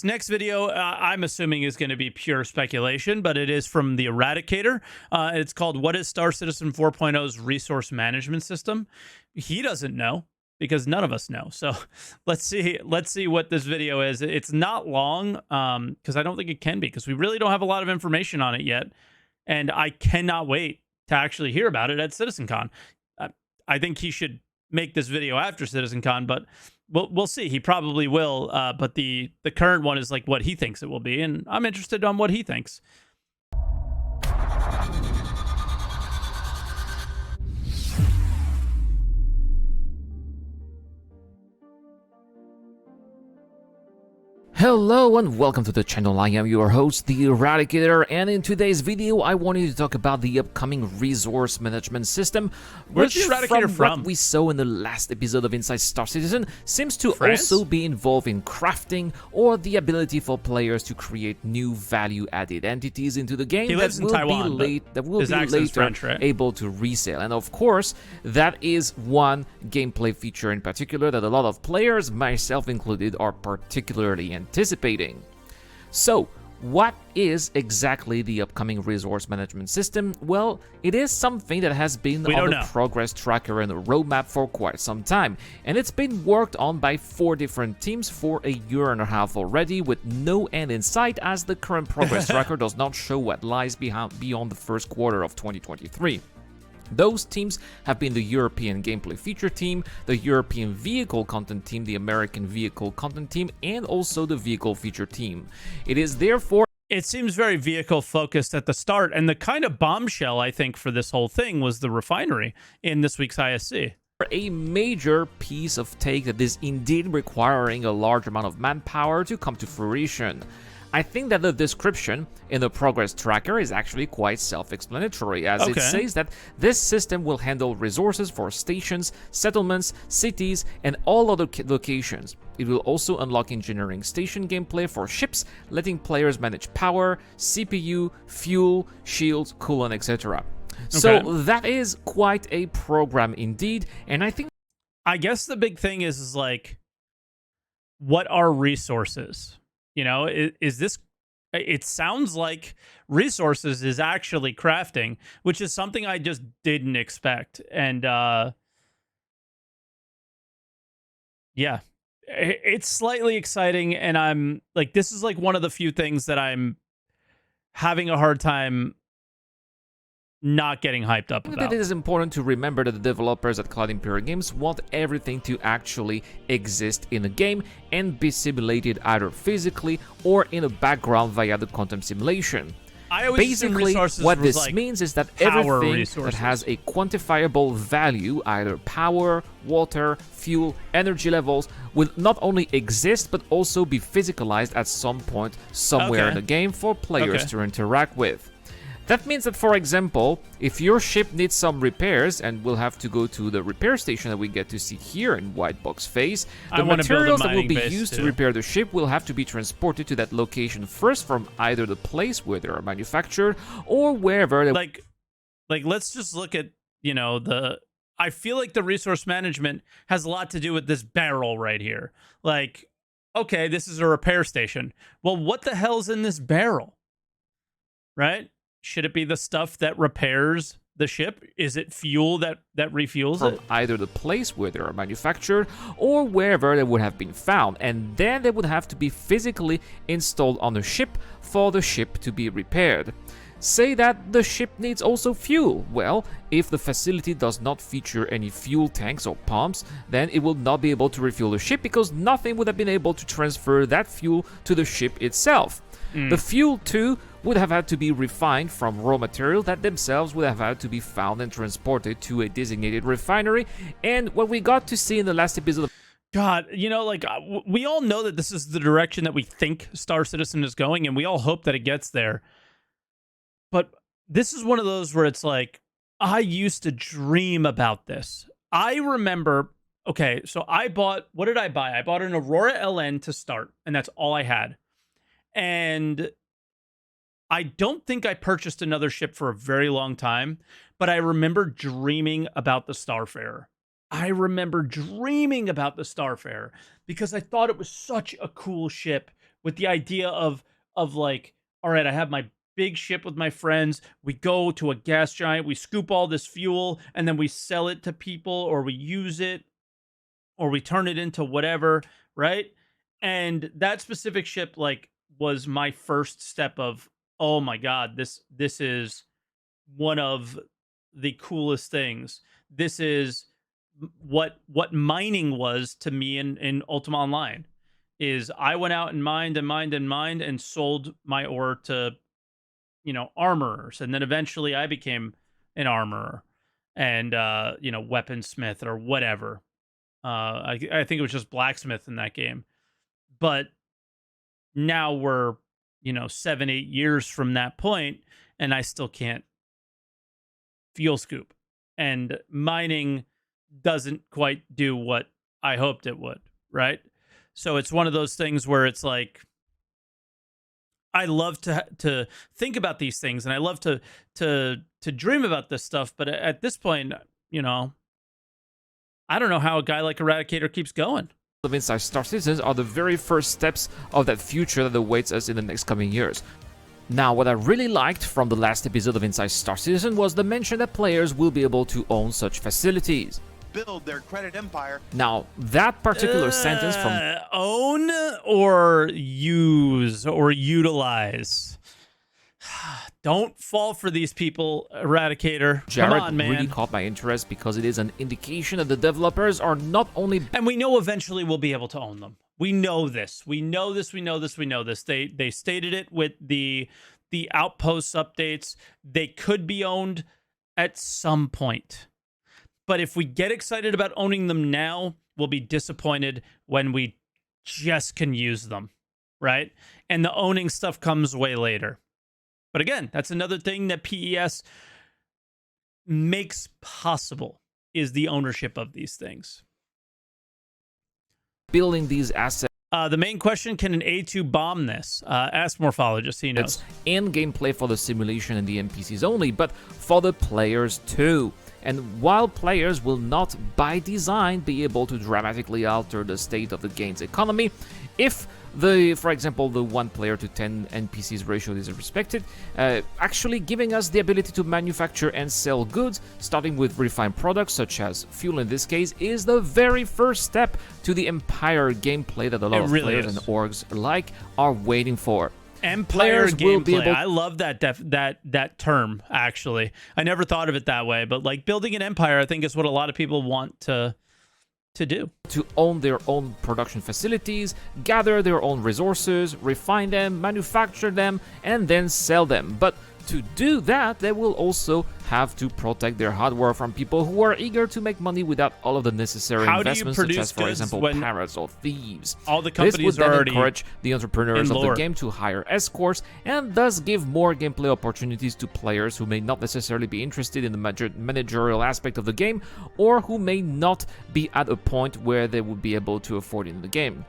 next video, I'm assuming, is going to be pure speculation, but it is from the Eradicator. It's called "What is Star Citizen 4.0's Resource Management System?" He doesn't know because none of us know. So let's see what this video is. It's not long because I don't think it can be, because we really don't have a lot of information on it yet, and I cannot wait to actually hear about it at CitizenCon. I think he should make this video after CitizenCon, but we'll see. He probably will, but the current one is like what he thinks it will be, and I'm interested on what he thinks. Hello and welcome to the channel. I am your host, the Eradicator, and in today's video I wanted to talk about the upcoming resource management system, Where's which the Eradicator from? what we saw in the last episode of Inside Star Citizen seems to France? also be involved in crafting or the ability for players to create new value-added entities into the game that will be later French, right? able to resell. And of course, that is one gameplay feature in particular that a lot of players, myself included, are particularly anticipating. So, what is exactly the upcoming resource management system? Well, it is something that has been on the progress tracker and the roadmap for quite some time, and it's been worked on by 4 different teams for a year and a half already, with no end in sight, as the current progress tracker does not show what lies beyond the first quarter of 2023. Those teams have been the European Gameplay Feature Team, the European Vehicle Content Team, the American Vehicle Content Team, and also the Vehicle Feature Team. It is therefore... It seems very vehicle-focused at the start, and the kind of bombshell, I think, for this whole thing was the refinery in this week's ISC. A major piece of take that is indeed requiring a large amount of manpower to come to fruition. I think that the description in the progress tracker is actually quite self-explanatory, as it says that this system will handle resources for stations, settlements, cities, and all other locations. It will also unlock engineering station gameplay for ships, letting players manage power, CPU, fuel, shields, coolant, etc. So that is quite a program indeed, and I guess the big thing is like, what are resources? You know, is this... It sounds like resources is actually crafting, which is something I just didn't expect. And yeah, it's slightly exciting. And I'm like, this is like one of the few things that I'm having a hard time not getting hyped up about. It is important to remember that the developers at Cloud Imperial Games want everything to actually exist in a game and be simulated either physically or in a background via the quantum simulation. Basically, what this means is that everything that has a quantifiable value, either power, water, fuel, energy levels, will not only exist but also be physicalized at some point somewhere in the game for players to interact with. That means that, for example, if your ship needs some repairs and will have to go to the repair station that we get to see here in White Box Phase, the materials that will be used to repair the ship will have to be transported to that location first from either the place where they are manufactured or wherever they... Like, let's just look at, you know, I feel like the resource management has a lot to do with this barrel right here. Like, okay, this is a repair station. Well, what the hell's in this barrel? Right? Should it be the stuff that repairs the ship? Is it fuel that refuels it? Either the place where they are manufactured or wherever they would have been found, and then they would have to be physically installed on the ship for the ship to be repaired. Say that the ship needs also fuel. Well, if the facility does not feature any fuel tanks or pumps, then it will not be able to refuel the ship because nothing would have been able to transfer that fuel to the ship itself. The fuel, too, would have had to be refined from raw material that themselves would have had to be found and transported to a designated refinery. And what we got to see in the last episode... God, you know, like, we all know that this is the direction that we think Star Citizen is going, and we all hope that it gets there. But this is one of those where it's like, I used to dream about this. I remember... Okay, so I bought... What did I buy? I bought an Aurora LN to start, and that's all I had. And I don't think I purchased another ship for a very long time, but I remember dreaming about the Starfarer. I remember dreaming about the Starfarer because I thought it was such a cool ship with the idea of like, all right, I have my big ship with my friends. We go to a gas giant, we scoop all this fuel, and then we sell it to people, or we use it, or we turn it into whatever, right? And that specific ship, like, was my first step of, oh my god, this is one of the coolest things. This is what mining was to me in Ultima Online. Is I went out and mined and mined and mined and sold my ore to, armorers, and then eventually I became an armorer and weaponsmith or whatever. I think it was just blacksmith in that game, but now we're 7-8 years from that point, and I still can't fuel scoop, and mining doesn't quite do what I hoped it would, right? So it's one of those things where it's like, I love to think about these things, and I love to dream about this stuff, but at this point, I don't know how a guy like Eradicator keeps going. Of Inside Star Citizens are the very first steps of that future that awaits us in the next coming years. Now, what I really liked from the last episode of Inside Star Citizen was the mention that players will be able to own such facilities. Build their credit empire. Now, that particular sentence from own or use or utilize. Don't fall for these people, Eradicator. Jared Come on, man. really caught my interest because it is an indication that the developers are not only... And we know eventually we'll be able to own them. We know this. We know this. We know this. We know this. They stated it with the Outposts updates. They could be owned at some point. But if we get excited about owning them now, we'll be disappointed when we just can use them, right? And the owning stuff comes way later. But again, that's another thing that PES makes possible, is the ownership of these things. Building these assets. The main question, can an A2 bomb this? Ask Morphologist, he knows. In gameplay for the simulation and the NPCs only, but for the players too. And while players will not, by design, be able to dramatically alter the state of the game's economy, if for example, the 1 player to 10 NPCs ratio is respected, actually giving us the ability to manufacture and sell goods, starting with refined products such as fuel in this case, is the very first step to the Empire gameplay that a lot of players and orgs alike are waiting for. Empire gameplay. I love that term, actually. I never thought of it that way, but like building an empire, I think, is what a lot of people want to do. To own their own production facilities, gather their own resources, refine them, manufacture them, and then sell them. But to do that, they will also have to protect their hardware from people who are eager to make money without all of the necessary investments, such as, for example, pirates or thieves. All the companies this would then already encourage the entrepreneurs of the game to hire escorts, and thus give more gameplay opportunities to players who may not necessarily be interested in the managerial aspect of the game, or who may not be at a point where they would be able to afford it in the game.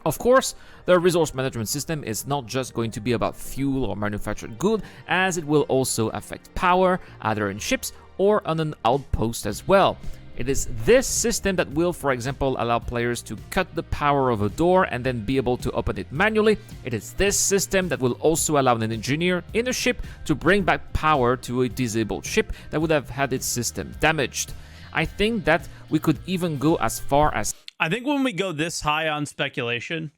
Of course, the resource management system is not just going to be about fuel or manufactured good, as it will also affect power, either in ships or on an outpost as well. It is this system that will, for example, allow players to cut the power of a door and then be able to open it manually. It is this system that will also allow an engineer in a ship to bring back power to a disabled ship that would have had its system damaged. I think that we could even go as far as... I think when we go this high on speculation,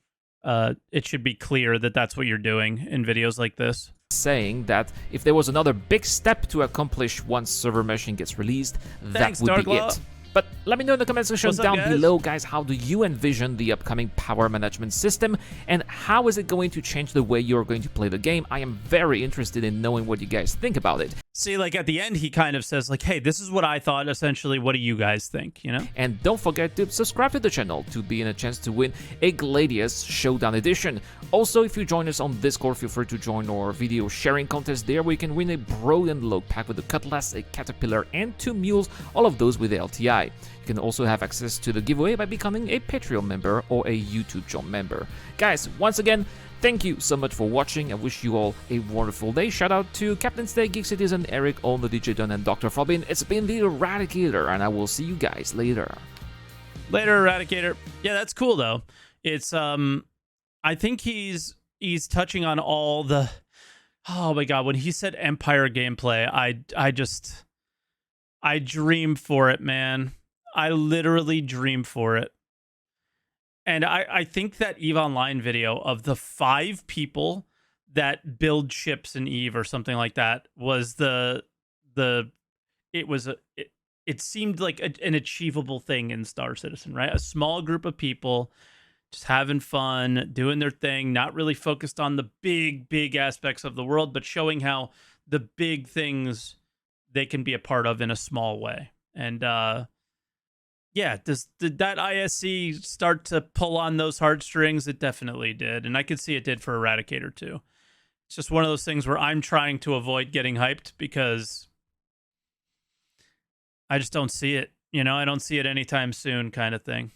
it should be clear that that's what you're doing in videos like this. Saying that if there was another big step to accomplish once server meshing gets released, that would be it. But let me know in the comment section down below, guys, how do you envision the upcoming power management system, and how is it going to change the way you're going to play the game? I am very interested in knowing what you guys think about it. See, like at the end, he kind of says like, hey, this is what I thought, essentially. What do you guys think, you know? And don't forget to subscribe to the channel to be in a chance to win a Gladius Showdown Edition. Also, if you join us on Discord, feel free to join our video sharing contest there, where you can win a brilliant load pack with a cutlass, a caterpillar, and 2 mules, all of those with LTI. You can also have access to the giveaway by becoming a Patreon member or a YouTube channel member. Guys, once again, thank you so much for watching. I wish you all a wonderful day. Shout out to Captain Stay, Geek Citizen, Eric, Own, the DJ Don, and Dr. Fabin. It's been the Eradicator, and I will see you guys later. Later, Eradicator. Yeah, that's cool though. It's I think he's touching on all the. Oh my god, when he said Empire gameplay, I dream for it, man. I literally dream for it. And I think that EVE Online video of the 5 people that build ships in EVE or something like that was it seemed like an achievable thing in Star Citizen, right? A small group of people just having fun, doing their thing, not really focused on the big aspects of the world, but showing how the big things they can be a part of in a small way. And yeah, did that ISC start to pull on those heartstrings? It definitely did, and I could see it did for Eradicator too. It's just one of those things where I'm trying to avoid getting hyped because I just don't see it. I don't see it anytime soon, kind of thing.